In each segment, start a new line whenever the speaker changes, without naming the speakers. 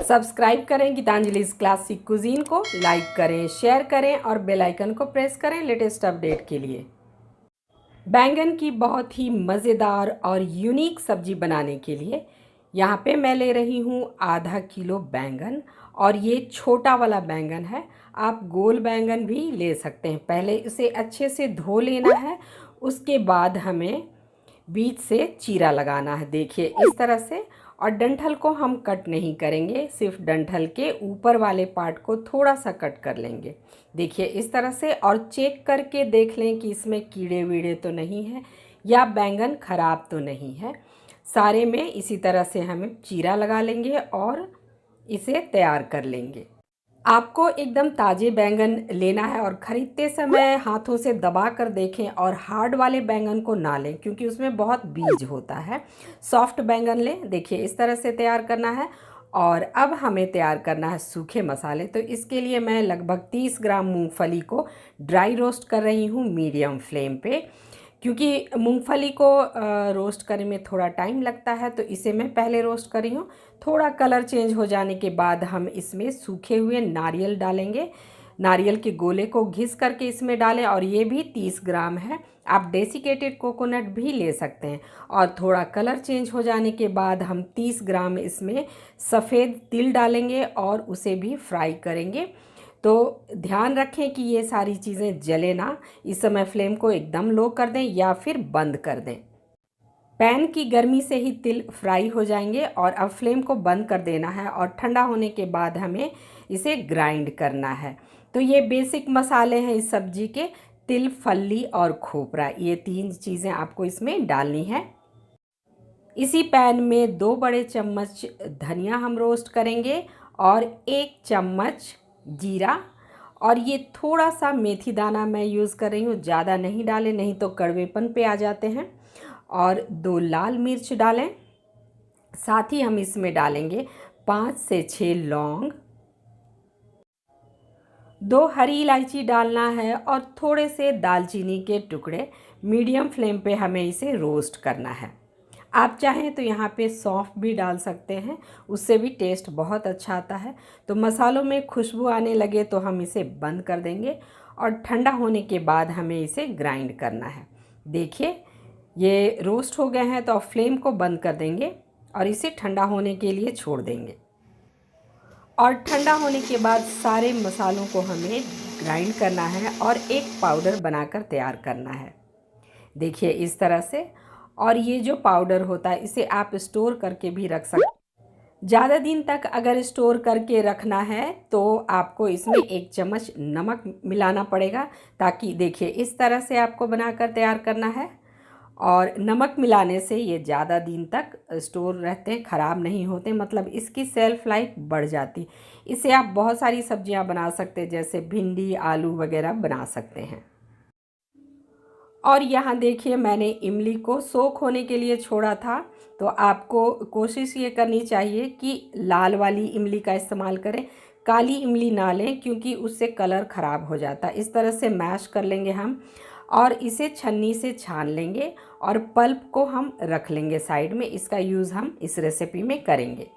Subscribe करें Geetanjali classic cuisine को, like करें, शेयर करें और बेल आइकन को प्रेस करें लेटेस्ट अपडेट के लिए। बैंगन की बहुत ही मज़ेदार और यूनिक सब्जी बनाने के लिए यहाँ पे मैं ले रही हूँ आधा किलो बैंगन, और ये छोटा वाला बैंगन है। आप गोल बैंगन भी ले सकते हैं। पहले इसे अच्छे से धो लेना है, उसके बाद हमें बीच से चीरा लगाना है। देखिए इस तरह से। और डंठल को हम कट नहीं करेंगे, सिर्फ डंठल के ऊपर वाले पार्ट को थोड़ा सा कट कर लेंगे। देखिए इस तरह से। और चेक करके देख लें कि इसमें कीड़े वीड़े तो नहीं है या बैंगन ख़राब तो नहीं है। सारे में इसी तरह से हमें चीरा लगा लेंगे और इसे तैयार कर लेंगे। आपको एकदम ताज़े बैंगन लेना है और ख़रीदते समय हाथों से दबा कर देखें और हार्ड वाले बैंगन को ना लें, क्योंकि उसमें बहुत बीज होता है। सॉफ्ट बैंगन लें। देखिए इस तरह से तैयार करना है। और अब हमें तैयार करना है सूखे मसाले। तो इसके लिए मैं लगभग 30 ग्राम मूंगफली को ड्राई रोस्ट कर रही हूँ मीडियम फ्लेम पे, क्योंकि मूंगफली को रोस्ट करने में थोड़ा टाइम लगता है, तो इसे मैं पहले रोस्ट कर रही हूँ। थोड़ा कलर चेंज हो जाने के बाद हम इसमें सूखे हुए नारियल डालेंगे। नारियल के गोले को घिस करके इसमें डालें, और ये भी 30 ग्राम है। आप डेसिकेटेड कोकोनट भी ले सकते हैं। और थोड़ा कलर चेंज हो जाने के बाद हम 30 ग्राम इसमें सफ़ेद तिल डालेंगे और उसे भी फ्राई करेंगे। तो ध्यान रखें कि ये सारी चीज़ें जले ना। इस समय फ्लेम को एकदम लो कर दें या फिर बंद कर दें। पैन की गर्मी से ही तिल फ्राई हो जाएंगे। और अब फ्लेम को बंद कर देना है और ठंडा होने के बाद हमें इसे ग्राइंड करना है। तो ये बेसिक मसाले हैं इस सब्जी के। तिल, फल्ली और खोपरा, ये 3 चीज़ें आपको इसमें डालनी है। इसी पैन में 2 बड़े चम्मच धनिया हम रोस्ट करेंगे और 1 चम्मच जीरा, और ये थोड़ा सा मेथी दाना मैं यूज़ कर रही हूँ। ज़्यादा नहीं डालें, नहीं तो कड़वेपन पे आ जाते हैं। और 2 लाल मिर्च डालें। साथ ही हम इसमें डालेंगे 5 से 6 लौंग, 2 हरी इलायची डालना है और थोड़े से दालचीनी के टुकड़े। मीडियम फ्लेम पे हमें इसे रोस्ट करना है। आप चाहें तो यहाँ पे सौंफ भी डाल सकते हैं, उससे भी टेस्ट बहुत अच्छा आता है। तो मसालों में खुशबू आने लगे तो हम इसे बंद कर देंगे, और ठंडा होने के बाद हमें इसे ग्राइंड करना है। देखिए ये रोस्ट हो गए हैं, तो अब फ्लेम को बंद कर देंगे और इसे ठंडा होने के लिए छोड़ देंगे। और ठंडा होने के बाद सारे मसालों को हमें ग्राइंड करना है और एक पाउडर बनाकर तैयार करना है। देखिए इस तरह से। और ये जो पाउडर होता है इसे आप स्टोर करके भी रख सकते हैं। ज़्यादा दिन तक अगर स्टोर करके रखना है तो आपको इसमें 1 चम्मच नमक मिलाना पड़ेगा, ताकि देखिए इस तरह से आपको बनाकर तैयार करना है। और नमक मिलाने से ये ज़्यादा दिन तक स्टोर रहते हैं, ख़राब नहीं होते, मतलब इसकी सेल्फ लाइफ बढ़ जाती। इससे आप बहुत सारी सब्जियां बना सकते हैं, जैसे भिंडी, आलू वगैरह बना सकते हैं। और यहाँ देखिए मैंने इमली को सोख होने के लिए छोड़ा था। तो आपको कोशिश ये करनी चाहिए कि लाल वाली इमली का इस्तेमाल करें, काली इमली ना लें, क्योंकि उससे कलर ख़राब हो जाता है। इस तरह से मैश कर लेंगे हम और इसे छन्नी से छान लेंगे, और पल्प को हम रख लेंगे साइड में। इसका यूज़ हम इस रेसिपी में करेंगे।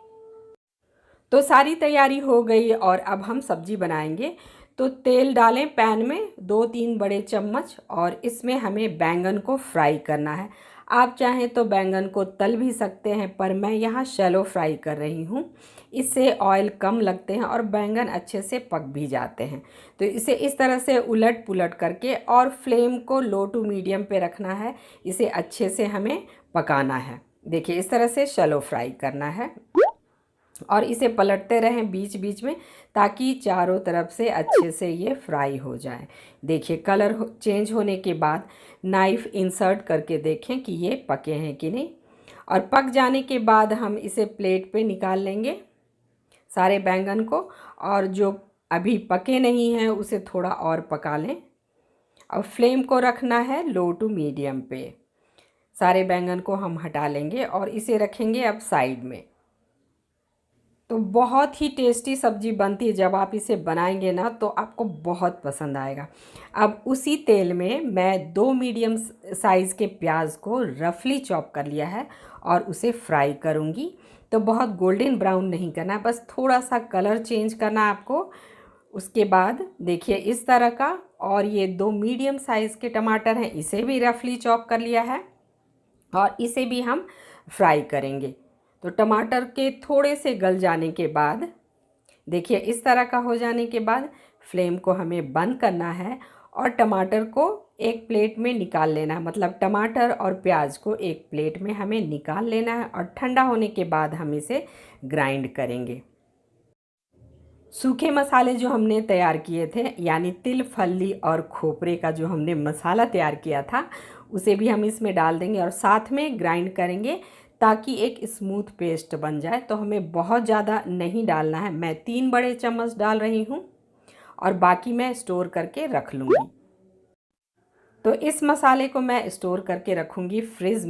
तो सारी तैयारी हो गई और अब हम सब्जी बनाएंगे। तो तेल डालें पैन में 2-3 बड़े चम्मच, और इसमें हमें बैंगन को फ्राई करना है। आप चाहें तो बैंगन को तल भी सकते हैं, पर मैं यहाँ शैलो फ्राई कर रही हूँ। इससे ऑयल कम लगते हैं और बैंगन अच्छे से पक भी जाते हैं। तो इसे इस तरह से उलट पुलट करके, और फ्लेम को लो टू मीडियम पे रखना है। इसे अच्छे से हमें पकाना है। देखिए इस तरह से शैलो फ्राई करना है, और इसे पलटते रहें बीच बीच में, ताकि चारों तरफ से अच्छे से ये फ्राई हो जाए। देखिए कलर चेंज होने के बाद नाइफ़ इंसर्ट करके देखें कि ये पके हैं कि नहीं। और पक जाने के बाद हम इसे प्लेट पे निकाल लेंगे सारे बैंगन को, और जो अभी पके नहीं हैं उसे थोड़ा और पका लें। और फ्लेम को रखना है लो टू मीडियम पे। सारे बैंगन को हम हटा लेंगे और इसे रखेंगे अब साइड में। तो बहुत ही टेस्टी सब्जी बनती है। जब आप इसे बनाएंगे ना तो आपको बहुत पसंद आएगा। अब उसी तेल में मैं 2 मीडियम साइज़ के प्याज को रफली चॉप कर लिया है और उसे फ्राई करूँगी। तो बहुत गोल्डन ब्राउन नहीं करना, बस थोड़ा सा कलर चेंज करना आपको। उसके बाद देखिए इस तरह का। और ये 2 मीडियम साइज़ के टमाटर हैं, इसे भी रफली चॉप कर लिया है और इसे भी हम फ्राई करेंगे। तो टमाटर के थोड़े से गल जाने के बाद देखिए इस तरह का हो जाने के बाद फ्लेम को हमें बंद करना है और टमाटर को एक प्लेट में निकाल लेना है। मतलब टमाटर और प्याज को एक प्लेट में हमें निकाल लेना है और ठंडा होने के बाद हम इसे ग्राइंड करेंगे। सूखे मसाले जो हमने तैयार किए थे, यानी तिल, फल्ली और खोपरे का जो हमने मसाला तैयार किया था, उसे भी हम इसमें डाल देंगे और साथ में ग्राइंड करेंगे ताकि एक स्मूथ पेस्ट बन जाए। तो हमें बहुत ज़्यादा नहीं डालना है, मैं 3 बड़े चम्मच डाल रही हूँ और बाकी मैं स्टोर करके रख लूँगी। तो इस मसाले को मैं स्टोर करके रखूँगी फ्रिज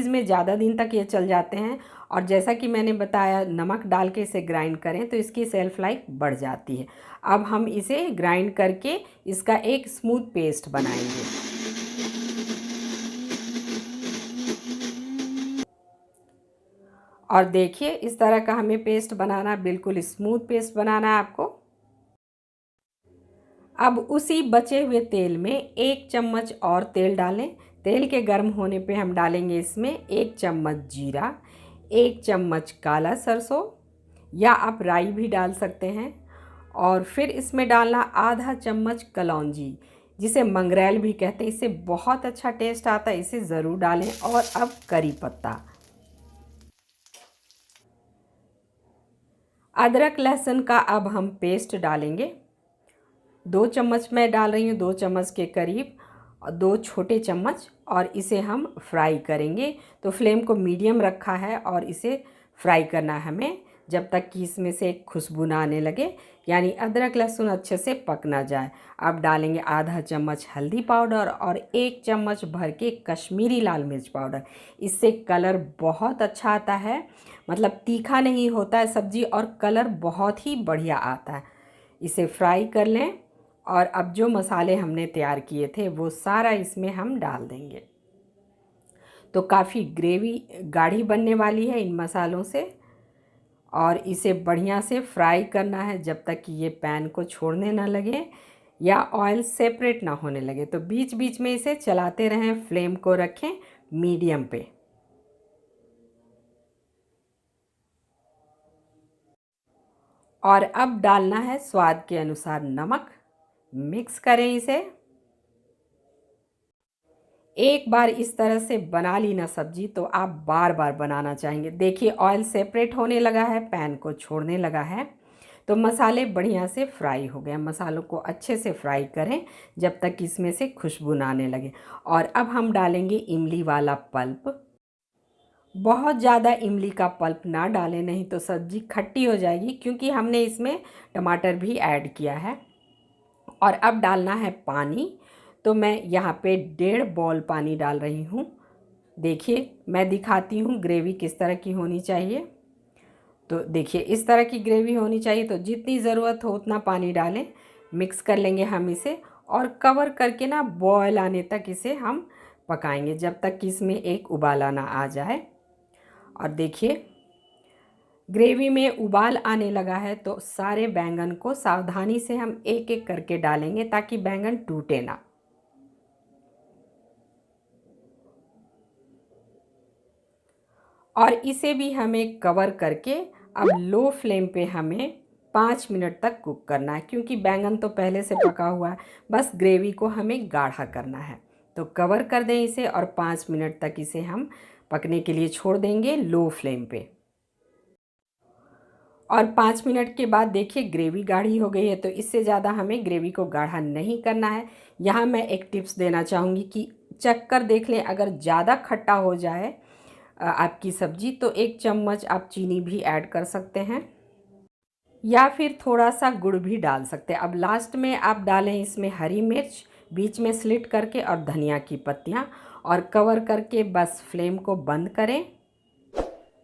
में ज़्यादा दिन तक ये चल जाते हैं। और जैसा कि मैंने बताया, नमक डाल के इसे ग्राइंड करें तो इसकी सेल्फ लाइफ बढ़ जाती है। अब हम इसे ग्राइंड करके इसका एक स्मूथ पेस्ट बनाएंगे। और देखिए इस तरह का हमें पेस्ट बनाना, बिल्कुल स्मूथ पेस्ट बनाना है आपको। अब उसी बचे हुए तेल में 1 चम्मच और तेल डालें। तेल के गर्म होने पे हम डालेंगे इसमें 1 चम्मच जीरा, 1 चम्मच काला सरसों या आप राई भी डाल सकते हैं। और फिर इसमें डालना आधा चम्मच कलौंजी, जिसे मंगरेल भी कहते हैं। इससे बहुत अच्छा टेस्ट आता है, इसे ज़रूर डालें। और अब करी पत्ता, अदरक लहसुन का अब हम पेस्ट डालेंगे। 2 चम्मच मैं डाल रही हूँ, 2 चम्मच के करीब, 2 छोटे चम्मच, और इसे हम फ्राई करेंगे। तो फ्लेम को मीडियम रखा है और इसे फ्राई करना है हमें जब तक कि इसमें से एक खुशबू ना आने लगे, यानी अदरक लहसुन अच्छे से पक ना जाए। अब डालेंगे आधा चम्मच हल्दी पाउडर और 1 चम्मच भर के कश्मीरी लाल मिर्च पाउडर। इससे कलर बहुत अच्छा आता है, मतलब तीखा नहीं होता है सब्ज़ी और कलर बहुत ही बढ़िया आता है। इसे फ्राई कर लें और अब जो मसाले हमने तैयार किए थे वो सारा इसमें हम डाल देंगे। तो काफ़ी ग्रेवी गाढ़ी बनने वाली है इन मसालों से, और इसे बढ़िया से फ्राई करना है जब तक कि ये पैन को छोड़ने ना लगे या ऑयल सेपरेट ना होने लगे। तो बीच बीच में इसे चलाते रहें, फ्लेम को रखें मीडियम पे। और अब डालना है स्वाद के अनुसार नमक। मिक्स करें इसे। एक बार इस तरह से बना ली ना सब्जी तो आप बार बार बनाना चाहेंगे। देखिए ऑयल सेपरेट होने लगा है, पैन को छोड़ने लगा है, तो मसाले बढ़िया से फ्राई हो गए। मसालों को अच्छे से फ्राई करें जब तक इसमें से खुशबू ना आने लगे। और अब हम डालेंगे इमली वाला पल्प। बहुत ज़्यादा इमली का पल्प ना डालें, नहीं तो सब्ज़ी खट्टी हो जाएगी, क्योंकि हमने इसमें टमाटर भी ऐड किया है। और अब डालना है पानी। तो मैं यहाँ पे 1.5 बॉल पानी डाल रही हूँ। देखिए मैं दिखाती हूँ ग्रेवी किस तरह की होनी चाहिए। तो देखिए इस तरह की ग्रेवी होनी चाहिए। तो जितनी ज़रूरत हो उतना पानी डालें। मिक्स कर लेंगे हम इसे और कवर करके ना बॉयल आने तक इसे हम पकाएंगे, जब तक कि इसमें एक उबाला ना आ जाए। और देखिए ग्रेवी में उबाल आने लगा है, तो सारे बैंगन को सावधानी से हम एक एक करके डालेंगे ताकि बैंगन टूटे ना। और इसे भी हमें कवर करके अब लो फ्लेम पे हमें 5 मिनट तक कुक करना है, क्योंकि बैंगन तो पहले से पका हुआ है, बस ग्रेवी को हमें गाढ़ा करना है। तो कवर कर दें इसे और 5 मिनट तक इसे हम पकने के लिए छोड़ देंगे लो फ्लेम पे। और 5 मिनट के बाद देखिए ग्रेवी गाढ़ी हो गई है। तो इससे ज़्यादा हमें ग्रेवी को गाढ़ा नहीं करना है। यहाँ मैं एक टिप्स देना चाहूँगी कि चख कर देख लें, अगर ज़्यादा खट्टा हो जाए आपकी सब्ज़ी तो 1 चम्मच आप चीनी भी ऐड कर सकते हैं या फिर थोड़ा सा गुड़ भी डाल सकते हैं। अब लास्ट में आप डालें इसमें हरी मिर्च बीच में स्लिट करके और धनिया की पत्तियाँ, और कवर करके बस फ्लेम को बंद करें।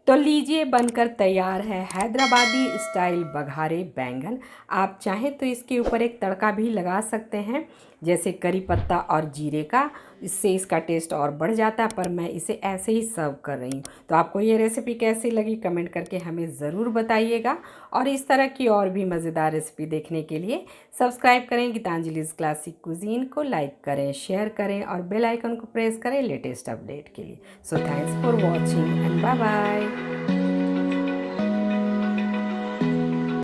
तो लीजिए बनकर तैयार है हैदराबादी स्टाइल बघारे बैंगन। आप चाहें तो इसके ऊपर एक तड़का भी लगा सकते हैं, जैसे करी पत्ता और जीरे का। इससे इसका टेस्ट और बढ़ जाता है, पर मैं इसे ऐसे ही सर्व कर रही हूँ। तो आपको ये रेसिपी कैसी लगी कमेंट करके हमें ज़रूर बताइएगा, और इस तरह की और भी मज़ेदार रेसिपी देखने के लिए सब्सक्राइब करें गीतांजलि's क्लासिक कुजीन को, लाइक करें, शेयर करें और बेल आइकन को प्रेस करें लेटेस्ट अपडेट के लिए। So thanks for watching and bye bye.